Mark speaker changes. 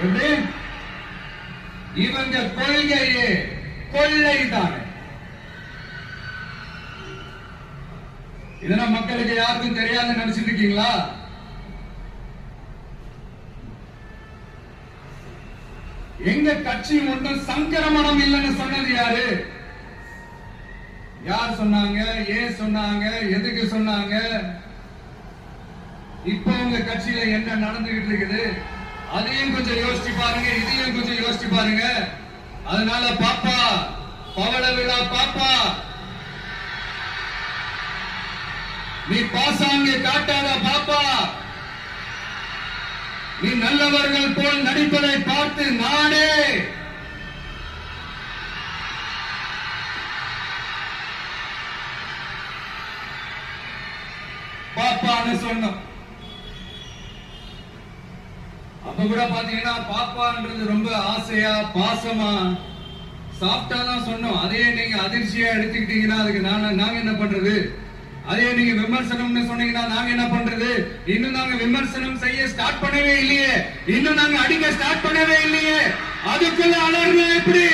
Speaker 1: எப்படி இவங்க கொள்கையே கொள்ளைதான். இதெல்லாம் மக்களுக்கு யாருக்கும் தெரியாதுன்னு நினைச்சிட்டு இருக்கீங்களா? எங்க கட்சி ஒன்றும் சங்கரமணம் இல்லைன்னு சொன்னது யாரு? யார் சொன்னாங்க? ஏன் சொன்னாங்க? எதுக்கு சொன்னாங்க? இப்ப உங்க கட்சியில என்ன நடந்துகிட்டு இருக்குது அதையும் கொஞ்சம் யோசிச்சு பாருங்க, இதையும் கொஞ்சம் யோசிச்சு பாருங்க. அதனால பாப்பா, பவள விழா பாப்பா, நீ பாசாங்க காட்டாத பாப்பா. நீ நல்லவர்கள் போல் நடிப்பதை பார்த்து நானே பாப்பான்னு சொன்னோம். அப்ப கூட பாத்தீங்கன்னா பாப்பான்றது ரொம்ப ஆசையா பாசமா சாப்பிட்டா தான் சொன்னோம். அதையே நீங்க அதிர்ச்சியா எடுத்துக்கிட்டீங்கன்னா அதுக்கு நாங்க என்ன பண்றது? அதே நீங்க விமர்சனம்னு சொன்னீங்கன்னா நாங்க என்ன பண்றது? இன்னும் நாங்க விமர்சனம் செய்ய ஸ்டார்ட் பண்ணவே இல்லையே, இன்னும் நாங்க அடிக்க ஸ்டார்ட் பண்ணவே இல்லையே, அதுக்குள்ள அலர்னா எப்படி?